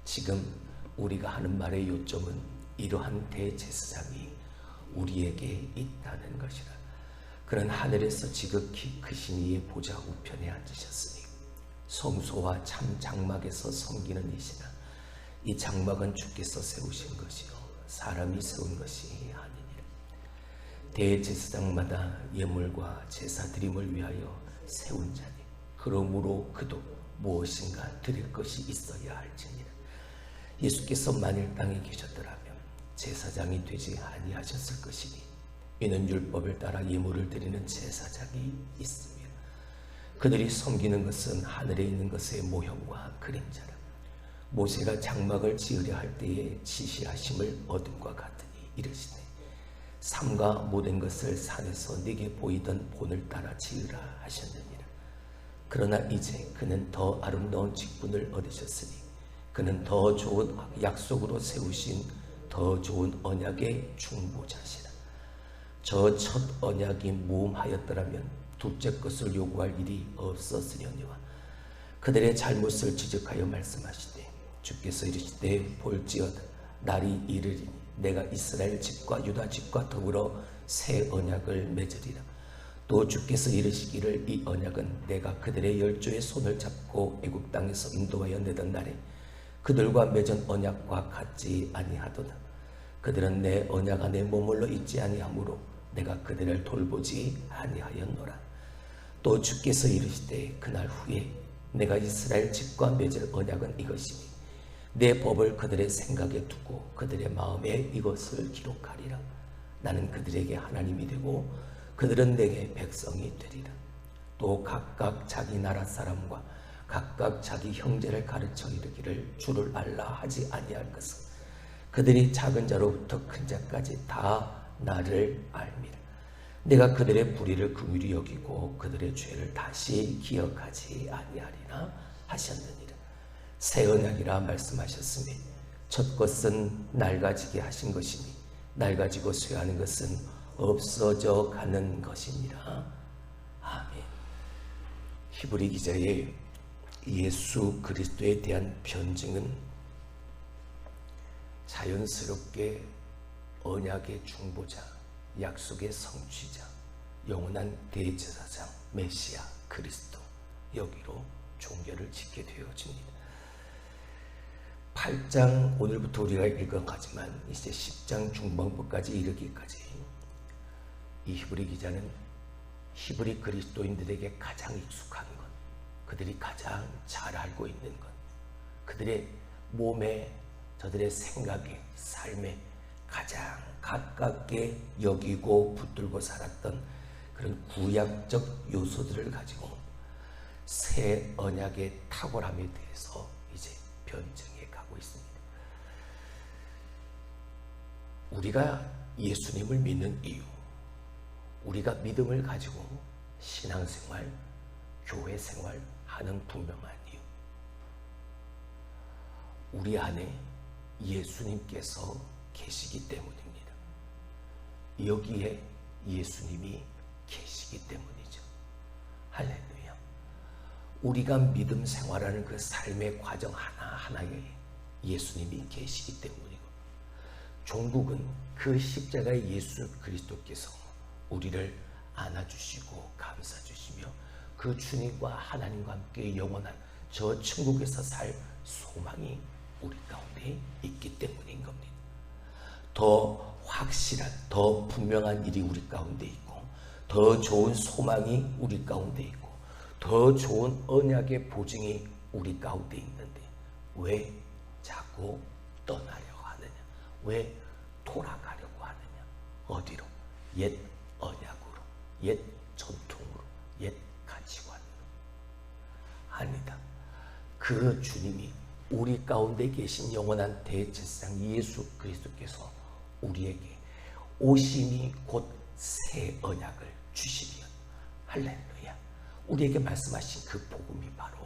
지금 우리가 하는 말의 요점은 이러한 대제사장이 우리에게 있다는 것이라. 그는 하늘에서 지극히 크신 이의 보좌 우편에 앉으셨으니 성소와 참 장막에서 섬기는 이시나 이 장막은 주께서 세우신 것이요 사람이 세운 것이 아니니라. 대제사장마다 예물과 제사 드림을 위하여 세운 자니 그러므로 그도 무엇인가 드릴 것이 있어야 할지니라. 예수께서 만일 땅에 계셨더라면 제사장이 되지 아니하셨을 것이니 이는 율법을 따라 예물을 드리는 제사장이 있으며 그들이 섬기는 것은 하늘에 있는 것의 모형과 그림자라. 모세가 장막을 지으려 할 때에 지시하심을 얻음과 같으니 이르시되 삼가 모든 것을 산에서 네게 보이던 본을 따라 지으라 하셨느니라. 그러나 이제 그는 더 아름다운 직분을 얻으셨으니 그는 더 좋은 약속으로 세우신 더 좋은 언약의 중보자시라. 저 첫 언약이 무음하였더라면 둘째 것을 요구할 일이 없었으려니와 그들의 잘못을 지적하여 말씀하시되 주께서 이르시되 볼지어다 날이 이르리니 내가 이스라엘 집과 유다 집과 더불어 새 언약을 맺으리라. 또 주께서 이르시기를 이 언약은 내가 그들의 열조의 손을 잡고 애굽 땅에서 인도하여 내던 날에 그들과 맺은 언약과 같지 아니하도다. 그들은 내 언약 안에 머물러 있지 아니하므로 내가 그들을 돌보지 아니하였노라. 또 주께서 이르시되 그날 후에 내가 이스라엘 집과 맺을 언약은 이것이니 내 법을 그들의 생각에 두고 그들의 마음에 이것을 기록하리라. 나는 그들에게 하나님이 되고 그들은 내게 백성이 되리라. 또 각각 자기 나라 사람과 각각 자기 형제를 가르쳐 이르기를 주를 알라 하지 아니할 것은 그들이 작은 자로부터 큰 자까지 다 나를 알미라. 내가 그들의 불의를 긍휼히 여기고 그들의 죄를 다시 기억하지 아니하리라 하셨느니라. 새 언약이라 말씀하셨으니 첫 것은 낡아지게 하신 것이니 낡아지고 쇠하는 것은 없어져 가는 것이니라. 아멘. 히브리 기자의 예수 그리스도에 대한 변증은 자연스럽게 언약의 중보자, 약속의 성취자, 영원한 대제사장, 메시아 그리스도 여기로 종결을 짓게 되어집니다. 8장 오늘부터 우리가 읽어가지만 이제 10장 중반부까지 이르기까지 이 히브리 기자는 히브리 그리스도인들에게 가장 익숙한 것, 그들이 가장 잘 알고 있는 것, 그들의 몸에 저들의 생각에 삶에 가장 가깝게 여기고 붙들고 살았던 그런 구약적 요소들을 가지고 새 언약의 탁월함에 대해서 이제 변증해 가고 있습니다. 우리가 예수님을 믿는 이유, 우리가 믿음을 가지고 신앙생활, 교회생활 하는 분명한 이유, 우리 안에 예수님께서 계시기 때문입니다. 여기에 예수님이 계시기 때문이죠. 할렐루야. 우리가 믿음 생활하는 그 삶의 과정 하나하나에 예수님이 계시기 때문이고, 종국은 그 십자가의 예수 그리스도께서 우리를 안아주시고 감싸주시며 그 주님과 하나님과 함께 영원한 저 천국에서 살 소망이 우리 가운데 있기 때문인 겁니다. 더 확실한, 더 분명한 일이 우리 가운데 있고, 더 좋은 소망이 우리 가운데 있고, 더 좋은 언약의 보증이 우리 가운데 있는데 왜 자꾸 떠나려고 하느냐? 왜 돌아가려고 하느냐? 어디로? 옛 언약으로, 옛 전통으로, 옛 가치관으로. 아니다. 그 주님이 우리 가운데 계신 영원한 대제사장 예수 그리스도께서 우리에게 오심이 곧 새 언약을 주시면, 할렐루야, 우리에게 말씀하신 그 복음이 바로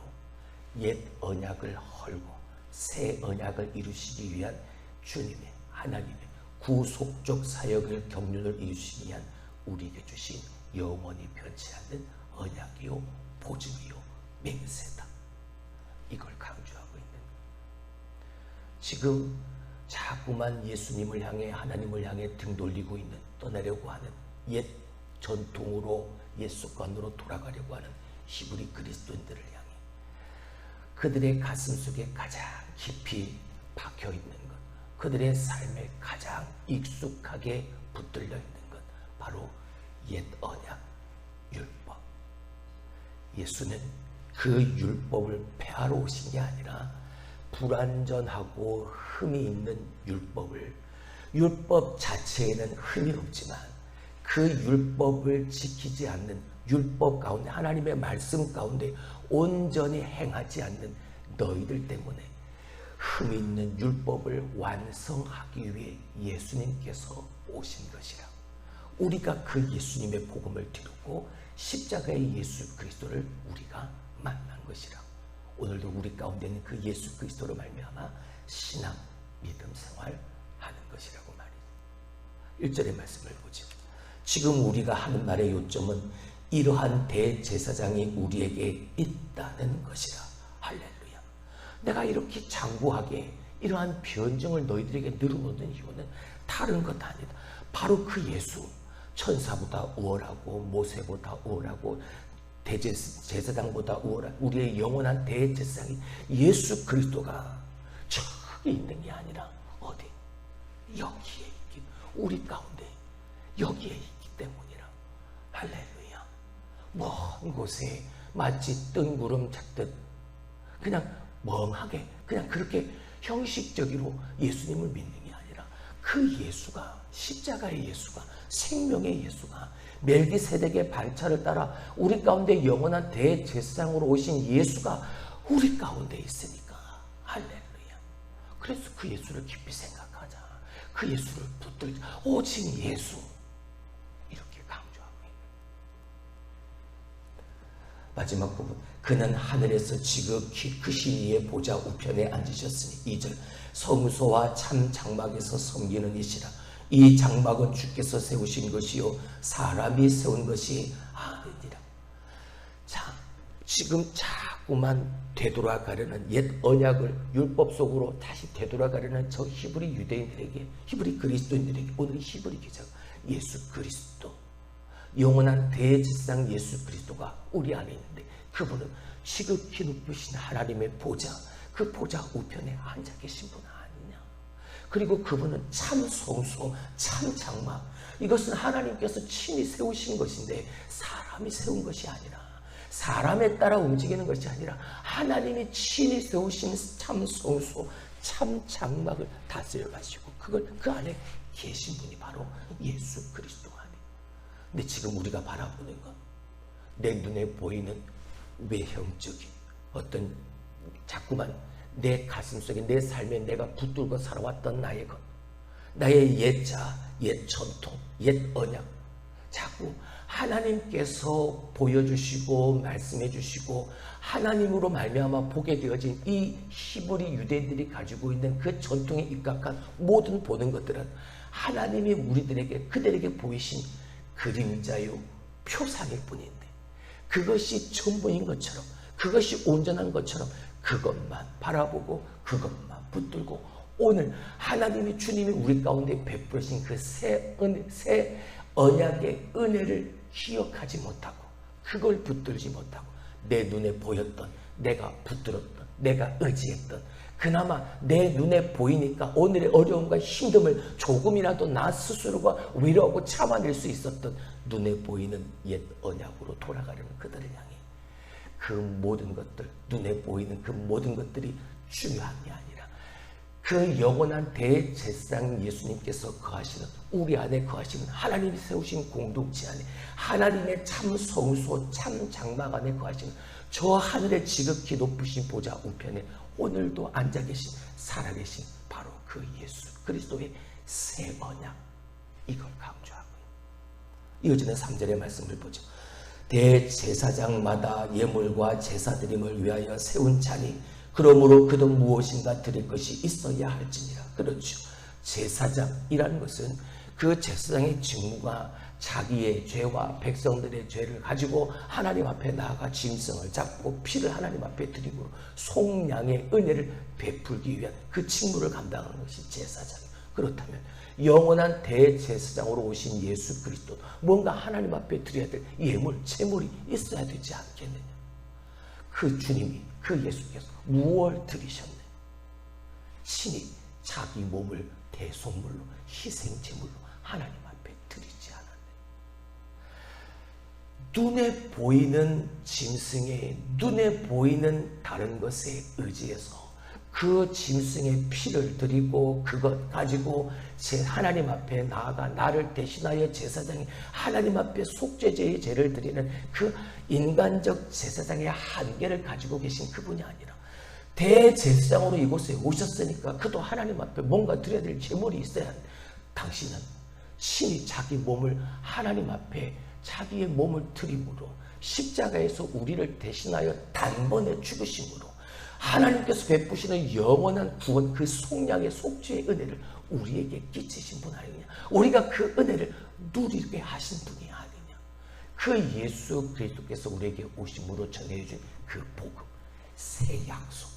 옛 언약을 헐고 새 언약을 이루시기 위한 주님의, 하나님의 구속적 사역을 경륜을 이루시기 위한 우리에게 주신 영원히 변치 않는 언약이요 보증이요 맹세다. 이걸 강조하고 있는, 지금 자꾸만 예수님을 향해 하나님을 향해 등 돌리고 있는 떠나려고 하는 옛 전통으로 옛 습관으로 돌아가려고 하는 히브리 그리스도인들을 향해 그들의 가슴 속에 가장 깊이 박혀 있는 것, 그들의 삶에 가장 익숙하게 붙들려 있는 것, 바로 옛 언약, 율법. 예수는 그 율법을 폐하러 오신 게 아니라 불완전하고 흠이 있는 율법을, 율법 자체에는 흠이 없지만 그 율법을 지키지 않는, 율법 가운데 하나님의 말씀 가운데 온전히 행하지 않는 너희들 때문에 흠이 있는 율법을 완성하기 위해 예수님께서 오신 것이라. 우리가 그 예수님의 복음을 들었고 십자가의 예수 그리스도를 우리가 만난 것이라. 오늘도 우리 가운데 있는 그 예수 그리스도로 말미암아 신앙, 믿음 생활 하는 것이라고 말이죠. 1절의 말씀을 보죠. 지금 우리가 하는 말의 요점은 이러한 대제사장이 우리에게 있다는 것이라. 할렐루야. 내가 이렇게 장구하게 이러한 변증을 너희들에게 늘어놓는 이유는 다른 것 아니다. 바로 그 예수, 천사보다 우월하고 모세보다 우월하고 대제사장보다 우월한 우리의 영원한 대제사장인 예수 그리스도가 저기 있는 게 아니라 어디? 여기에 있기, 우리 가운데 여기에 있기 때문이라. 할렐루야. 먼 곳에 마치 뜬구름 잡듯 그냥 멍하게 그냥 그렇게 형식적으로 예수님을 믿는 게 아니라 그 예수가, 십자가의 예수가, 생명의 예수가, 멜기세덱의 반차를 따라 우리 가운데 영원한 대제사장으로 오신 예수가 우리 가운데 있으니까. 할렐루야. 그래서 그 예수를 깊이 생각하자. 그 예수를 붙들자. 오직 예수. 이렇게 강조하고 있는. 마지막 부분. 그는 하늘에서 지극히 크신 이의 보좌 우편에 앉으셨으니 2절. 성소와 참 장막에서 섬기는 이시라. 이 장막은 주께서 세우신 것이요 사람이 세운 것이 아니니라. 자, 지금 자꾸만 되돌아가려는 옛 언약을 율법 속으로 다시 되돌아가려는 저 히브리 유대인들에게, 히브리 그리스도인들에게 오늘 히브리 기자가 예수 그리스도, 영원한 대제사장 예수 그리스도가 우리 안에 있는데 그분은 지극히 높으신 하나님의 보좌, 그 보좌 우편에 앉아 계신 분 아니냐. 그리고 그분은 참 성소, 참 장막, 이것은 하나님께서 친히 세우신 것인데 사람이 세운 것이 아니라, 사람에 따라 움직이는 것이 아니라 하나님이 친히 세우신 참 성소, 참 장막을 다스려 가시고 그걸 그 안에 계신 분이 바로 예수 그리스도 안에. 근데 지금 우리가 바라보는 것, 내 눈에 보이는 외형적인 어떤 자꾸만 내 가슴속에, 내 삶에 내가 붙들고 살아왔던 나의 것, 나의 옛자, 옛 전통, 옛 언약, 자꾸 하나님께서 보여주시고 말씀해 주시고 하나님으로 말미암아 보게 되어진 이 히브리 유대인들이 가지고 있는 그 전통에 입각한 모든 보는 것들은 하나님이 우리들에게, 그들에게 보이신 그림자요 표상일 뿐인데 그것이 전부인 것처럼, 그것이 온전한 것처럼 그것만 바라보고 그것만 붙들고 오늘 하나님이, 주님이 우리 가운데 베푸신 그 새 언약의 은혜를 기억하지 못하고 그걸 붙들지 못하고 내 눈에 보였던, 내가 붙들었던, 내가 의지했던, 그나마 내 눈에 보이니까 오늘의 어려움과 힘듦을 조금이라도 나 스스로가 위로하고 참아낼 수 있었던 눈에 보이는 옛 언약으로 돌아가려는 그들을 향해 그 모든 것들, 눈에 보이는 그 모든 것들이 중요한 게 아니라 그 영원한 대제사장 예수님께서 거하시는, 우리 안에 거하시는, 하나님이 세우신 공동체 안에, 하나님의 참 성소, 참 장막 안에 거하시는 저 하늘의 지극히 높으신 보좌 우편에 오늘도 앉아 계신, 살아계신 바로 그 예수 그리스도의 새 언약, 이걸 강조하고 이어지는 3절의 말씀을 보죠. 대제사장마다 예물과 제사드림을 위하여 세운 자니 그러므로 그도 무엇인가 드릴 것이 있어야 할지니라. 그렇죠. 제사장이라는 것은 그 제사장의 직무가 자기의 죄와 백성들의 죄를 가지고 하나님 앞에 나아가 짐승을 잡고 피를 하나님 앞에 드림으로 속량의 은혜를 베풀기 위한 그 직무를 감당하는 것이 제사장이에요. 그렇다면 영원한 대제사장으로 오신 예수 그리스도 뭔가 하나님 앞에 드려야 될 예물, 제물이 있어야 되지 않겠느냐. 그 주님이, 그 예수께서 무엇을 드리셨네? 신이 자기 몸을 대속물로, 희생제물로 하나님 앞에 드리지 않았네. 눈에 보이는 짐승의, 눈에 보이는 다른 것에 의지해서 그 짐승의 피를 드리고 그것 가지고 제 하나님 앞에 나아가 나를 대신하여 제사장이 하나님 앞에 속죄제의 제를 드리는 그 인간적 제사장의 한계를 가지고 계신 그분이 아니라 대제사장으로 이곳에 오셨으니까 그도 하나님 앞에 뭔가 드려야 될 제물이 있어야 하는데, 당신은 신이 자기 몸을 하나님 앞에 자기의 몸을 드림으로 십자가에서 우리를 대신하여 단번에 죽으심으로 하나님께서 베푸시는 영원한 구원, 그 속량의 속죄의 은혜를 우리에게 끼치신 분 아니냐. 우리가 그 은혜를 누리게 하신 분이 아니냐. 그 예수 그리스도께서 우리에게 오심으로 전해준 그 복음, 새 약속.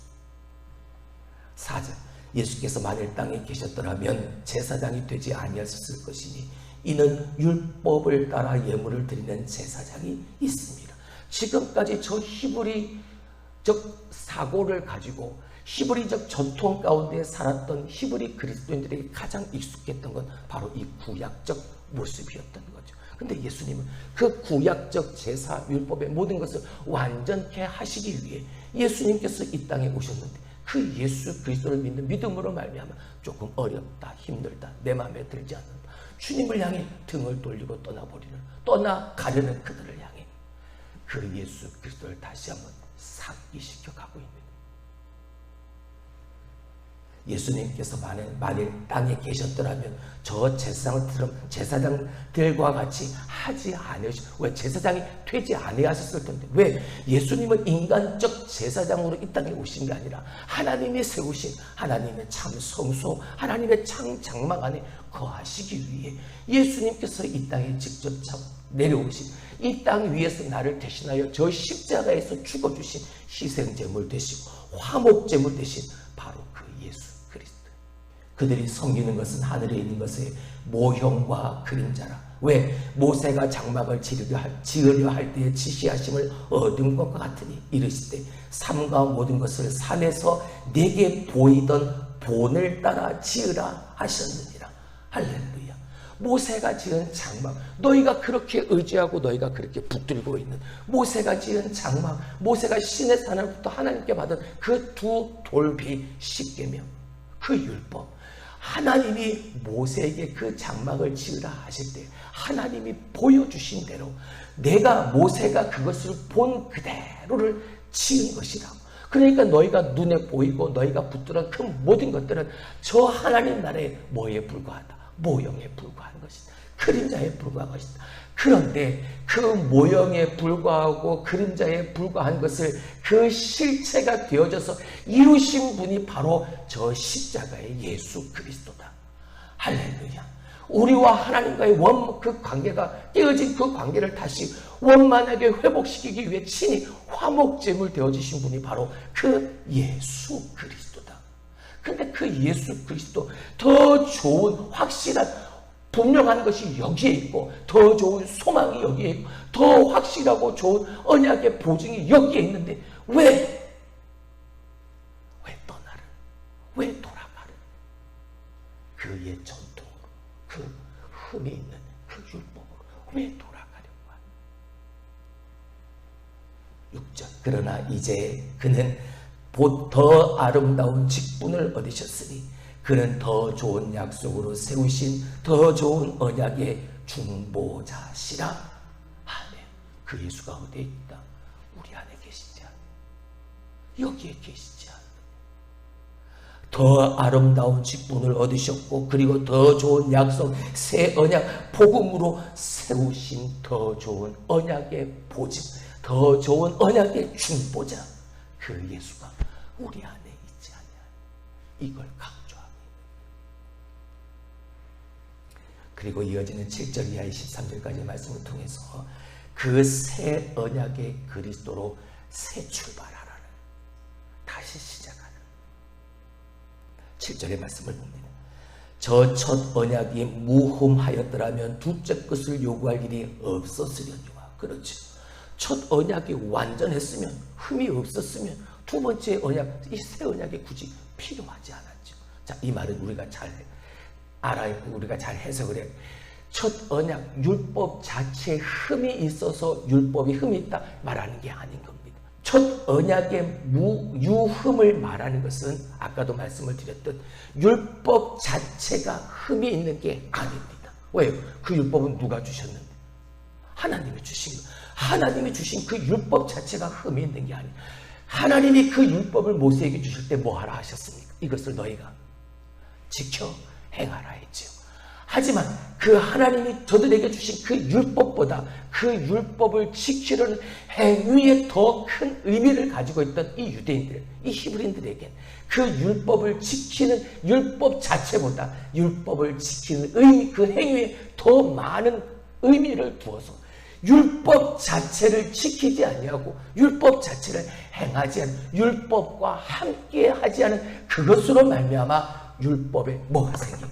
4절, 예수께서 만일 땅에 계셨더라면 제사장이 되지 아니하셨을 것이니 이는 율법을 따라 예물을 드리는 제사장이 있습니다. 지금까지 저 히브리적 사고를 가지고 히브리적 전통 가운데 살았던 히브리 그리스도인들에게 가장 익숙했던 건 바로 이 구약적 모습이었던 거죠. 근데 예수님은 그 구약적 제사 율법의 모든 것을 완전케 하시기 위해 예수님께서 이 땅에 오셨는데, 그 예수 그리스도를 믿는 믿음으로 말미암아 조금 어렵다, 힘들다, 내 마음에 들지 않는다, 주님을 향해 등을 돌리고 떠나가려는 그들을 향해 그 예수 그리스도를 다시 한번 상기시켜 가고 있는, 예수님께서 만일 땅에 계셨더라면 저 제사장들과 같이 하지 않으시고, 왜 제사장이 되지 아니하셨을 텐데, 왜 예수님은 인간적 제사장으로 이 땅에 오신 게 아니라 하나님이 세우신 하나님의 참 성소, 하나님의 참 장막 안에 거하시기 위해 예수님께서 이 땅에 직접 내려오신, 이 땅 위에서 나를 대신하여 저 십자가에서 죽어주신 희생제물 되시고 화목제물 되신 바로 그 예수 그리스도. 그들이 섬기는 것은 하늘에 있는 것의 모형과 그림자라. 왜? 모세가 장막을 지으려 할 때에 지시하심을 얻은 것과 같으니 이르시되 삼가 모든 것을 산에서 내게 보이던 본을 따라 지으라 하셨느니라. 할렐루야. 모세가 지은 장막, 너희가 그렇게 의지하고 너희가 그렇게 붙들고 있는 모세가 지은 장막, 모세가 신의 산으로부터 하나님께 받은 그 두 돌비 십계명, 그 율법, 하나님이 모세에게 그 장막을 지으라 하실 때 하나님이 보여주신 대로 내가 모세가 그것을 본 그대로를 지은 것이라고. 그러니까 너희가 눈에 보이고 너희가 붙들은 그 모든 것들은 저 하나님 나라의 뭐에 불과하다, 모형에 불과한 것이다, 그림자에 불과한 것이다. 그런데 그 모형에 불과하고 그림자에 불과한 것을 그 실체가 되어져서 이루신 분이 바로 저 십자가의 예수 그리스도다. 할렐루야. 우리와 하나님과의 그 관계가 깨어진 그 관계를 다시 원만하게 회복시키기 위해 친히 화목제물 되어지신 분이 바로 그 예수 그리스도다. 근데 그 예수 그리스도, 더 좋은 확실한 분명한 것이 여기에 있고, 더 좋은 소망이 여기에 있고, 더 확실하고 좋은 언약의 보증이 여기에 있는데 왜 떠나를, 왜 돌아가를? 그의 전통으로, 그 흠이 있는 그 율법으로 왜 돌아가려고 하냐. 6절, 그러나 이제 그는 곧 더 아름다운 직분을 얻으셨으니 그는 더 좋은 약속으로 세우신 더 좋은 언약의 중보자시라. 아멘. 그 예수가 어디에 있다? 우리 안에 계시지 않느냐? 여기에 계시지 않느냐? 더 아름다운 직분을 얻으셨고, 그리고 더 좋은 약속, 새 언약, 복음으로 세우신 더 좋은 언약의 보증, 더 좋은 언약의 중보자, 그 예수가 우리 안에 있지 않냐? 이걸 강조합니다. 그리고 이어지는 7절 이하의 13절까지의 말씀을 통해서 그 새 언약의 그리스도로 새 출발하라는, 다시 시작하는 7절의 말씀을 봅니다. 저 첫 언약이 무흠하였더라면 둘째 것을 요구할 일이 없었으려니와. 그렇죠. 첫 언약이 완전했으면, 흠이 없었으면 두 번째 언약, 이 새 언약이 굳이 필요하지 않았죠. 자, 이 말은 우리가 잘 알아야, 우리가 잘 해석을 해요. 첫 언약, 율법 자체에 흠이 있어서 율법이 흠이 있다 말하는 게 아닌 겁니다. 첫 언약의 유흠을 말하는 것은 아까도 말씀을 드렸듯 율법 자체가 흠이 있는 게 아닙니다. 왜요? 그 율법은 누가 주셨는데? 하나님이 주신 거. 하나님이 주신 그 율법 자체가 흠이 있는 게 아니에요. 하나님이 그 율법을 모세에게 주실 때 뭐 하라 하셨습니까? 이것을 너희가 지켜 행하라 했지요. 하지만 그 하나님이 저들에게 주신 그 율법보다 그 율법을 지키려는 행위에 더 큰 의미를 가지고 있던 이 유대인들, 이 히브리인들에겐 그 율법을 지키는 율법 자체보다 율법을 지키는 의미, 그 행위에 더 많은 의미를 두어서 율법 자체를 지키지 아니하고 율법 자체를 행하지 않은, 율법과 함께 하지 않은 그것으로 말미암아 율법에 뭐가 생기고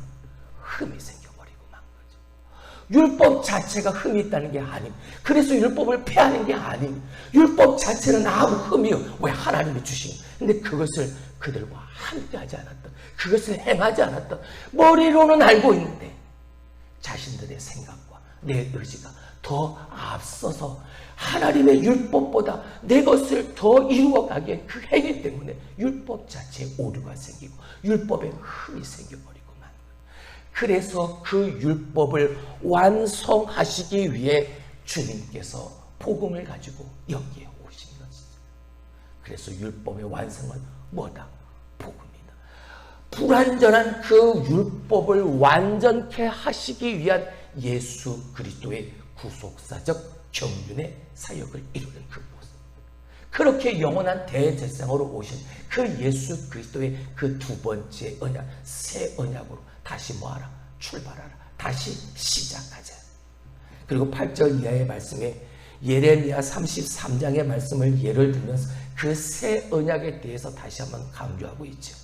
흠이 생겨버리고 만 거죠. 율법 자체가 흠이 있다는 게 아님. 그래서 율법을 폐하는 게 아님. 율법 자체는 아무 흠이요. 왜? 하나님이 주신. 근데 그것을 그들과 함께 하지 않았던, 그것을 행하지 않았던, 머리로는 알고 있는데 자신들의 생각과 내 의지가 더 앞서서 하나님의 율법보다 내 것을 더 이루어가기에 그 행위 때문에 율법 자체에 오류가 생기고 율법에 흠이 생겨버리고 만 거예요. 그래서 그 율법을 완성하시기 위해 주님께서 복음을 가지고 여기에 오신 것이죠. 그래서 율법의 완성은 뭐다? 복음이다. 불완전한 그 율법을 완전케 하시기 위한 예수 그리스도의 구속사적 경륜의 사역을 이루는 그 모습. 그렇게 영원한 대제사장으로 오신 그 예수 그리스도의 그 두 번째 언약, 새 언약으로 다시 뭐하라? 출발하라. 다시 시작하자. 그리고 8절 이하의 말씀에 예레미야 33장의 말씀을 예를 들면서 그 새 언약에 대해서 다시 한번 강조하고 있죠.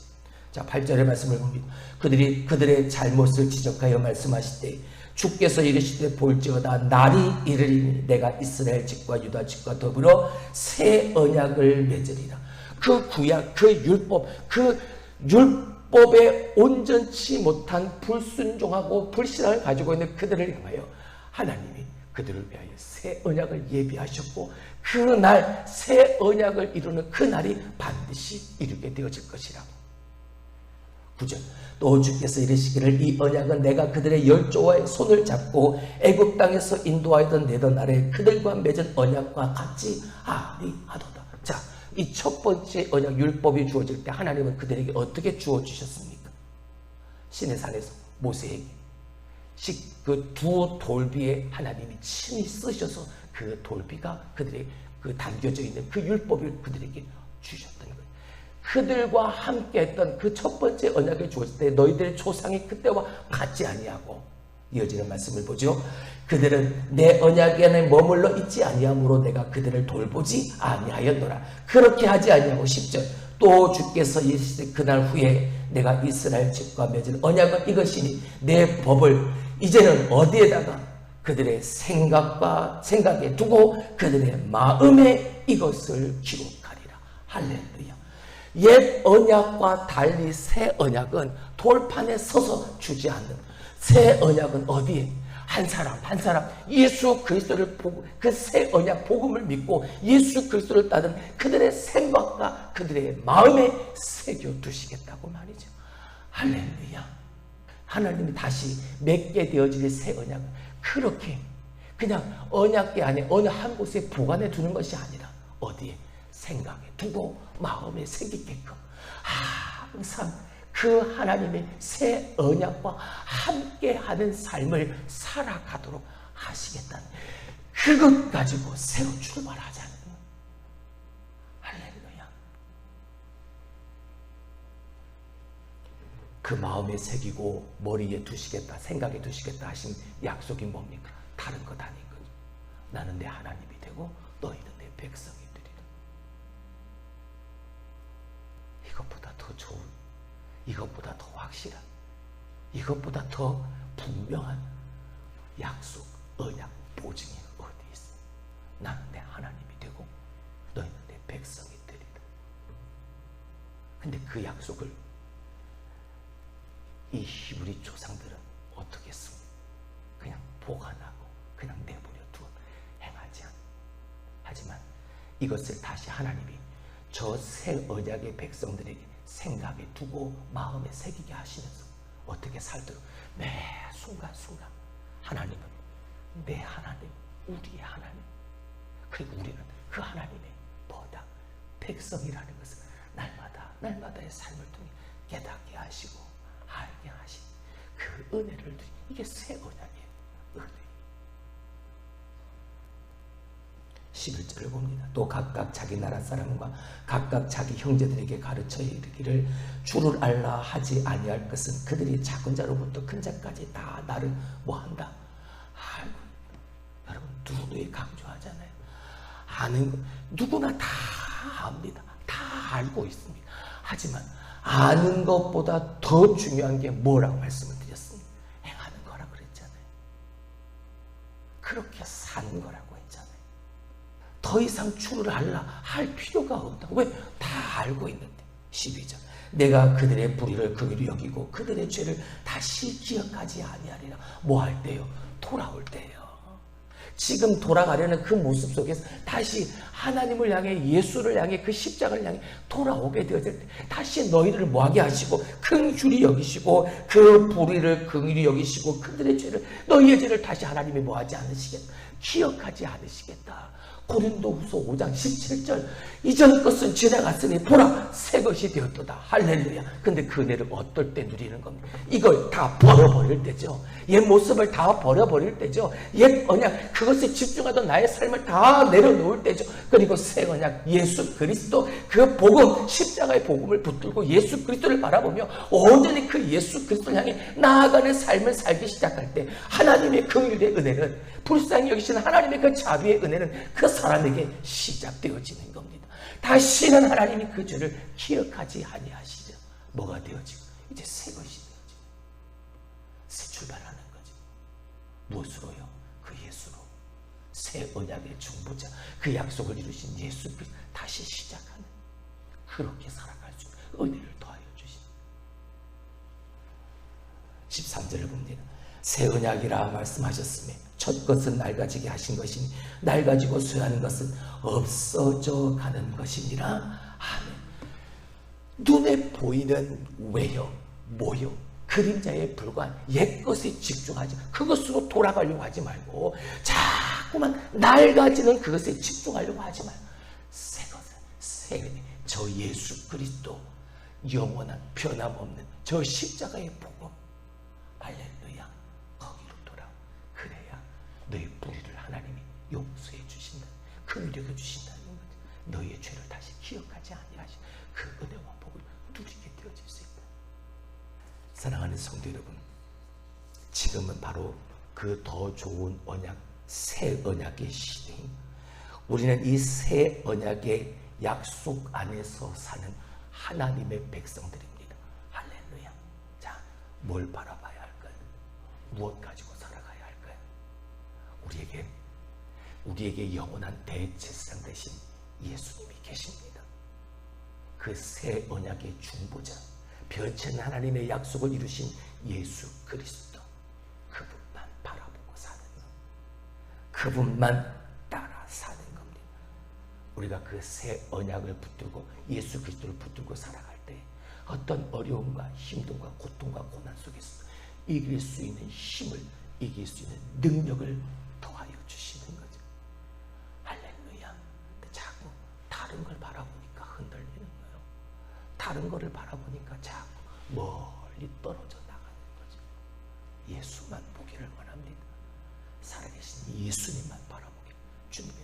자, 8절의 말씀을 봅니다. 그들이 그들의 잘못을 지적하여 말씀하실 때 주께서 이르시되 볼지어다 날이 이르리니 내가 이스라엘 집과 유다 집과 더불어 새 언약을 맺으리라. 그 구약, 그 율법에 온전치 못한 불순종하고 불신앙을 가지고 있는 그들을 향하여 하나님이 그들을 위하여 새 언약을 예비하셨고 그날 새 언약을 이루는 그날이 반드시 이루게 되어질 것이라고. 9절 또 주께서 이르시기를 이 언약은 내가 그들의 열조와의 손을 잡고 애굽 땅에서 인도하였던 내던 날에 그들과 맺은 언약과 같이 아니하도다. 자, 이 첫 번째 언약 율법이 주어질 때 하나님은 그들에게 어떻게 주어주셨습니까? 시내산에서 모세에게 그 두 돌비에 하나님이 친히 쓰셔서 그 돌비가 그들의 그 담겨져 있는 그 율법을 그들에게 주셨던 거예요. 그들과 함께 했던 그 첫 번째 언약을 주었을 때 너희들의 조상이 그때와 같지 아니하고 이어지는 말씀을 보죠. 그들은 내 언약 안에 머물러 있지 아니하므로 내가 그들을 돌보지 아니하였노라. 그렇게 하지 아니하고 10절 또 주께서 이르시되 그날 후에 내가 이스라엘 집과 맺은 언약은 이것이니 내 법을 이제는 어디에다가 그들의 생각에 두고 그들의 마음에 이것을 기록하리라. 할렐루야. 옛 언약과 달리 새 언약은 돌판에 서서 주지 않는, 새 언약은 어디에? 한 사람 예수 그리스도를 보고 그 새 언약 복음을 믿고 예수 그리스도를 따른 그들의 생각과 그들의 마음에 새겨 두시겠다고 말이죠. 할렐루야. 하나님이 다시 맺게 되어질 새 언약은 그렇게 그냥 언약궤 안에 어느 한 곳에 보관해 두는 것이 아니라 어디에? 생각에 두고 마음에 새기게끔 항상 그 하나님의 새 언약과 함께하는 삶을 살아가도록 하시겠다는 그것 가지고 새로 출발하자는 거예요. 할렐루야. 그 마음에 새기고 머리에 두시겠다, 생각에 두시겠다 하신 약속이 뭡니까? 다른 것 아니거든요. 나는 내 하나님이 되고 너희는 내 백성이 되리라. 이것보다 더 좋은, 이것보다 더 확실한, 이것보다 더 분명한 약속, 언약, 보증이 어디 있어? 나는 내 하나님이 되고 너희는 내 백성이 되리라. 근데 그 약속을 이 히브리 조상들은 어떻게 했습니까? 그냥 보관하고 그냥 내버려 두어 행하지 않아. 하지만 이것을 다시 하나님이 저 새 언약의 백성들에게 생각에 두고 마음에 새기게 하시면서 어떻게 살도록 매 순간순간 하나님은 내 하나님, 우리의 하나님, 그리고 우리는 그 하나님의 보다 백성이라는 것을 날마다의 삶을 통해 깨닫게 하시고 알게 하신 그 은혜를 드리, 이게 새 언약의 은혜. 11절을 봅니다. 또 각각 자기 나라 사람과 각각 자기 형제들에게 가르쳐 이르기를 주를 알라 하지 아니할 것은 그들이 작은 자로부터 큰 자까지 다 나를 뭐한다? 알고. 여러분 누누이 강조하잖아요. 아는 것 누구나 다 압니다. 다 알고 있습니다. 하지만 아는 것보다 더 중요한 게 뭐라고 말씀을 드렸습니다. 행하는 거라고 그랬잖아요. 그렇게 사는 거라고 했잖아요. 더 이상 주를 알라 할 필요가 없다. 왜? 다 알고 있는데. 12절 내가 그들의 불의를 긍휼히 여기고 그들의 죄를 다시 기억하지 아니하리라. 뭐 할 때요? 돌아올 때요. 지금 돌아가려는 그 모습 속에서 다시 하나님을 향해, 예수를 향해, 그 십자가를 향해 돌아오게 되어질 때 다시 너희를 뭐하게 하시고 긍휼히 여기시고 그 불의를 긍휼히 여기시고 그들의 죄를, 너희의 죄를 다시 하나님이 뭐하지 않으시겠다, 기억하지 않으시겠다. 고린도후서 5장 17절 이전 것은 지나갔으니 보라 새 것이 되었도다. 할렐루야. 근데 그 은혜를 어떨 때 누리는 겁니까? 이걸 다 버려버릴 때죠. 옛 모습을 다 버려버릴 때죠. 옛 언약, 그것에 집중하던 나의 삶을 다 내려놓을 때죠. 그리고 새 언약, 예수 그리스도, 그 복음, 십자가의 복음을 붙들고 예수 그리스도를 바라보며 온전히 그 예수 그리스도를 향해 나아가는 삶을 살기 시작할 때 하나님의 긍휼의 은혜는, 불쌍히 여기시는 하나님의 그 자비의 은혜는 그 사람에게 시작되어지는 겁니다. 다시는 하나님이 그 죄를 기억하지 아니하시죠. 뭐가 되어지고 이제 새 것이 되어지고 새 출발하는 거죠. 무엇으로요? 그 예수로. 새 언약의 중보자, 그 약속을 이루신 예수 그리스도 다시 시작하는, 그렇게 살아갈 수 있는 은혜를 더하여 주신 13절을 봅니다. 새 언약이라 말씀하셨으며 첫 것은 낡아지게 하신 것이니 낡아지고 쇠하는 것은 없어져 가는 것이니라. 아멘. 눈에 보이는 외형, 모형, 그림자에 불과한 옛것에 집중하지, 그것으로 돌아가려고 하지 말고 자꾸만 낡아지는 그것에 집중하려고 하지 말고 새 것은, 새, 저 예수 그리스도 영원한 변함없는 저 십자가의 복음, 할렐루야, 거기로 돌아오. 그래야 너희 불의를 하나님이 용서해 주신다, 긍휼히 여겨 주신다는 거죠. 너희의 죄를 다시 기억하지 아니하신 그 은혜와 복을 누리게 되어질 수 있다. 사랑하는 성도 여러분, 지금은 바로 그 더 좋은 언약, 새 언약의 시대입니다. 우리는 이 새 언약의 약속 안에서 사는 하나님의 백성들입니다. 할렐루야. 자, 뭘 바라봐야 할까요? 무엇 가지고 살아가야 할까요? 우리에게 영원한 대제사장 되신 예수님이 계십니다. 그 새 언약의 중보자, 변치 않는 하나님의 약속을 이루신 예수 그리스도, 그분만 바라보고 사는 것, 그분만 따라 사는 겁니다. 우리가 그 새 언약을 붙들고 예수 그리스도를 붙들고 살아갈 때 어떤 어려움과 힘듦과 고통과 고난 속에서 이길 수 있는 힘을, 이길 수 있는 능력을 더하여 주시는 거죠. 할렐루야. 자꾸 다른 걸 바라보니까 흔들리는 거예요. 다른 거를 바라보니까 자꾸 멀리 떨어져 나가는 거죠. 예수만 보기를 원합니다. 살아계신 예수님만 바라보기를 주님의